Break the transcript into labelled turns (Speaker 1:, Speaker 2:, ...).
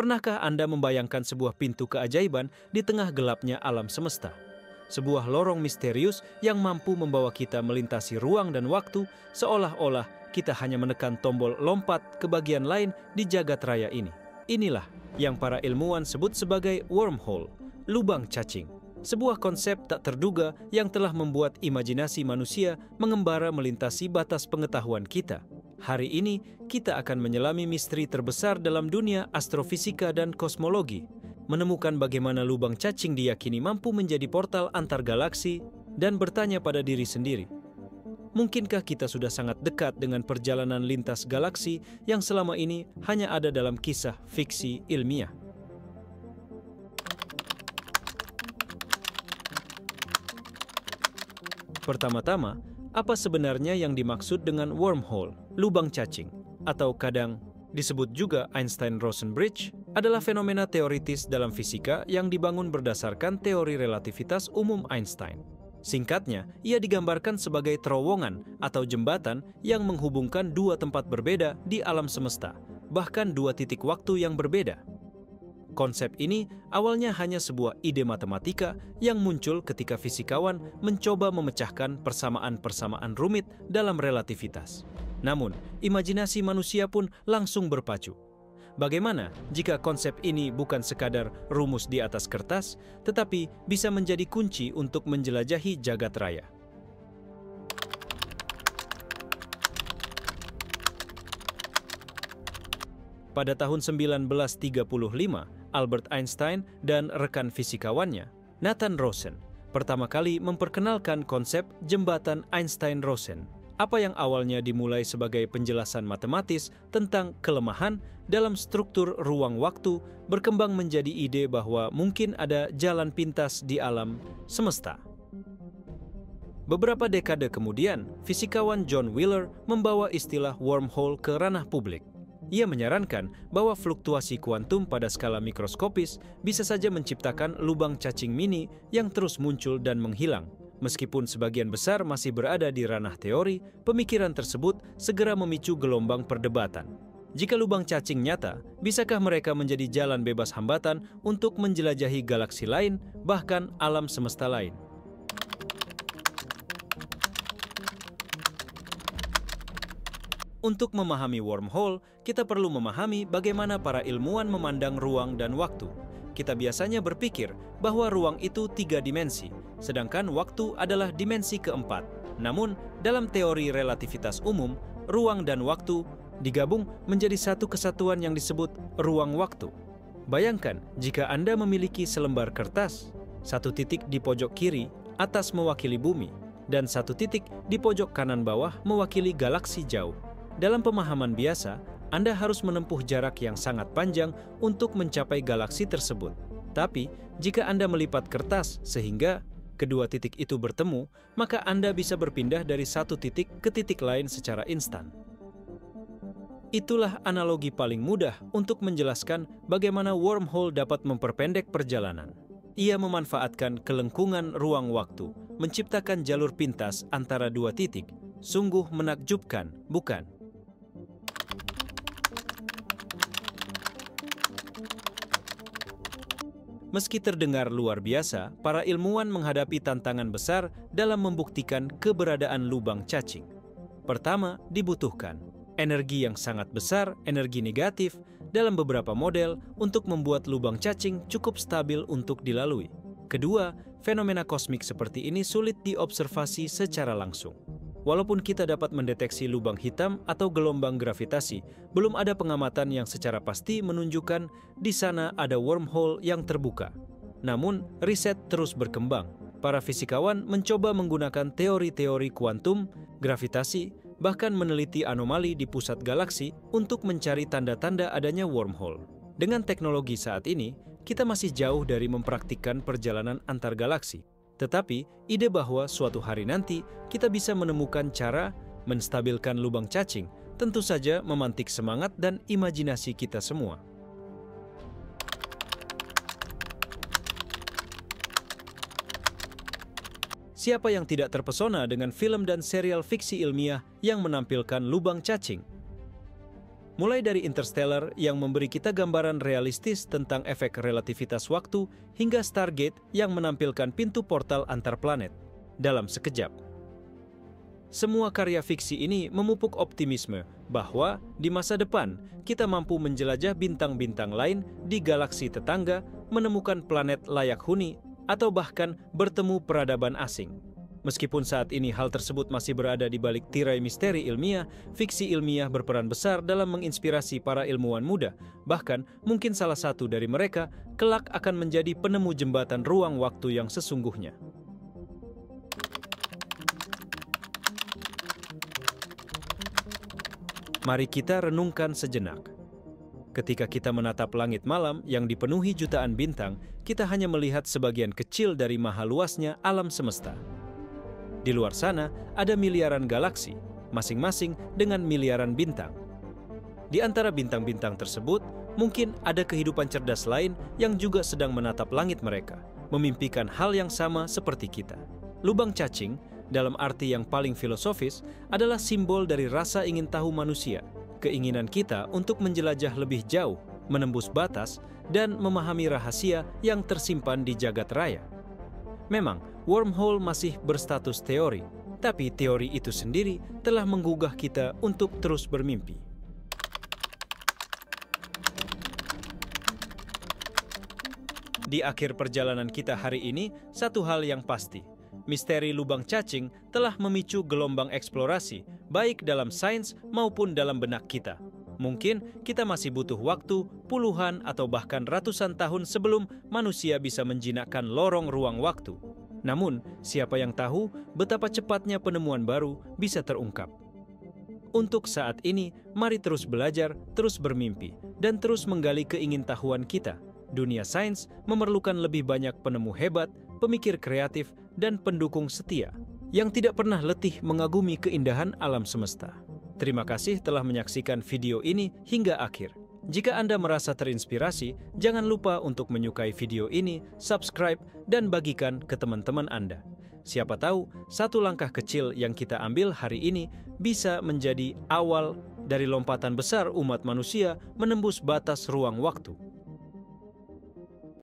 Speaker 1: Pernahkah Anda membayangkan sebuah pintu keajaiban di tengah gelapnya alam semesta? Sebuah lorong misterius yang mampu membawa kita melintasi ruang dan waktu, seolah-olah kita hanya menekan tombol lompat ke bagian lain di jagat raya ini. Inilah yang para ilmuwan sebut sebagai wormhole, lubang cacing. Sebuah konsep tak terduga yang telah membuat imajinasi manusia mengembara melintasi batas pengetahuan kita. Hari ini, kita akan menyelami misteri terbesar dalam dunia astrofisika dan kosmologi, menemukan bagaimana lubang cacing diyakini mampu menjadi portal antar galaksi, dan bertanya pada diri sendiri, mungkinkah kita sudah sangat dekat dengan perjalanan lintas galaksi yang selama ini hanya ada dalam kisah fiksi ilmiah? Pertama-tama, apa sebenarnya yang dimaksud dengan wormhole, lubang cacing, atau kadang disebut juga Einstein-Rosen bridge, adalah fenomena teoritis dalam fisika yang dibangun berdasarkan teori relativitas umum Einstein. Singkatnya, ia digambarkan sebagai terowongan atau jembatan yang menghubungkan dua tempat berbeda di alam semesta, bahkan dua titik waktu yang berbeda. Konsep ini awalnya hanya sebuah ide matematika yang muncul ketika fisikawan mencoba memecahkan persamaan-persamaan rumit dalam relativitas. Namun, imajinasi manusia pun langsung berpacu. Bagaimana jika konsep ini bukan sekadar rumus di atas kertas, tetapi bisa menjadi kunci untuk menjelajahi jagat raya? Pada tahun 1935, Albert Einstein dan rekan fisikawannya, Nathan Rosen, pertama kali memperkenalkan konsep jembatan Einstein-Rosen. Apa yang awalnya dimulai sebagai penjelasan matematis tentang kelemahan dalam struktur ruang waktu berkembang menjadi ide bahwa mungkin ada jalan pintas di alam semesta. Beberapa dekade kemudian, fisikawan John Wheeler membawa istilah wormhole ke ranah publik. Ia menyarankan bahwa fluktuasi kuantum pada skala mikroskopis bisa saja menciptakan lubang cacing mini yang terus muncul dan menghilang. Meskipun sebagian besar masih berada di ranah teori, pemikiran tersebut segera memicu gelombang perdebatan. Jika lubang cacing nyata, bisakah mereka menjadi jalan bebas hambatan untuk menjelajahi galaksi lain, bahkan alam semesta lain? Untuk memahami wormhole, kita perlu memahami bagaimana para ilmuwan memandang ruang dan waktu. Kita biasanya berpikir bahwa ruang itu 3 dimensi, sedangkan waktu adalah dimensi keempat. Namun, dalam teori relativitas umum, ruang dan waktu digabung menjadi satu kesatuan yang disebut ruang waktu. Bayangkan jika Anda memiliki selembar kertas, satu titik di pojok kiri atas mewakili bumi, dan satu titik di pojok kanan bawah mewakili galaksi jauh. Dalam pemahaman biasa, Anda harus menempuh jarak yang sangat panjang untuk mencapai galaksi tersebut. Tapi, jika Anda melipat kertas sehingga kedua titik itu bertemu, maka Anda bisa berpindah dari satu titik ke titik lain secara instan. Itulah analogi paling mudah untuk menjelaskan bagaimana wormhole dapat memperpendek perjalanan. Ia memanfaatkan kelengkungan ruang waktu, menciptakan jalur pintas antara dua titik. Sungguh menakjubkan, bukan? Meski terdengar luar biasa, para ilmuwan menghadapi tantangan besar dalam membuktikan keberadaan lubang cacing. Pertama, dibutuhkan energi yang sangat besar, energi negatif, dalam beberapa model untuk membuat lubang cacing cukup stabil untuk dilalui. Kedua, fenomena kosmik seperti ini sulit diobservasi secara langsung. Walaupun kita dapat mendeteksi lubang hitam atau gelombang gravitasi, belum ada pengamatan yang secara pasti menunjukkan di sana ada wormhole yang terbuka. Namun, riset terus berkembang. Para fisikawan mencoba menggunakan teori-teori kuantum, gravitasi, bahkan meneliti anomali di pusat galaksi untuk mencari tanda-tanda adanya wormhole. Dengan teknologi saat ini, kita masih jauh dari mempraktikkan perjalanan antar galaksi. Tetapi, ide bahwa suatu hari nanti kita bisa menemukan cara menstabilkan lubang cacing tentu saja memantik semangat dan imajinasi kita semua. Siapa yang tidak terpesona dengan film dan serial fiksi ilmiah yang menampilkan lubang cacing? Mulai dari Interstellar yang memberi kita gambaran realistis tentang efek relativitas waktu, hingga Stargate yang menampilkan pintu portal antar planet dalam sekejap. Semua karya fiksi ini memupuk optimisme bahwa di masa depan kita mampu menjelajah bintang-bintang lain di galaksi tetangga, menemukan planet layak huni, atau bahkan bertemu peradaban asing. Meskipun saat ini hal tersebut masih berada di balik tirai misteri ilmiah, fiksi ilmiah berperan besar dalam menginspirasi para ilmuwan muda. Bahkan, mungkin salah satu dari mereka kelak akan menjadi penemu jembatan ruang waktu yang sesungguhnya. Mari kita renungkan sejenak. Ketika kita menatap langit malam yang dipenuhi jutaan bintang, kita hanya melihat sebagian kecil dari maha luasnya alam semesta. Di luar sana, ada miliaran galaksi, masing-masing dengan miliaran bintang. Di antara bintang-bintang tersebut, mungkin ada kehidupan cerdas lain yang juga sedang menatap langit mereka, memimpikan hal yang sama seperti kita. Lubang cacing, dalam arti yang paling filosofis, adalah simbol dari rasa ingin tahu manusia, keinginan kita untuk menjelajah lebih jauh, menembus batas, dan memahami rahasia yang tersimpan di jagat raya. Memang, wormhole masih berstatus teori, tapi teori itu sendiri telah menggugah kita untuk terus bermimpi. Di akhir perjalanan kita hari ini, satu hal yang pasti, misteri lubang cacing telah memicu gelombang eksplorasi, baik dalam sains maupun dalam benak kita. Mungkin kita masih butuh waktu puluhan atau bahkan ratusan tahun sebelum manusia bisa menjinakkan lorong ruang waktu. Namun, siapa yang tahu betapa cepatnya penemuan baru bisa terungkap. Untuk saat ini, mari terus belajar, terus bermimpi, dan terus menggali keingintahuan kita. Dunia sains memerlukan lebih banyak penemu hebat, pemikir kreatif, dan pendukung setia yang tidak pernah letih mengagumi keindahan alam semesta. Terima kasih telah menyaksikan video ini hingga akhir. Jika Anda merasa terinspirasi, jangan lupa untuk menyukai video ini, subscribe, dan bagikan ke teman-teman Anda. Siapa tahu, satu langkah kecil yang kita ambil hari ini bisa menjadi awal dari lompatan besar umat manusia menembus batas ruang waktu.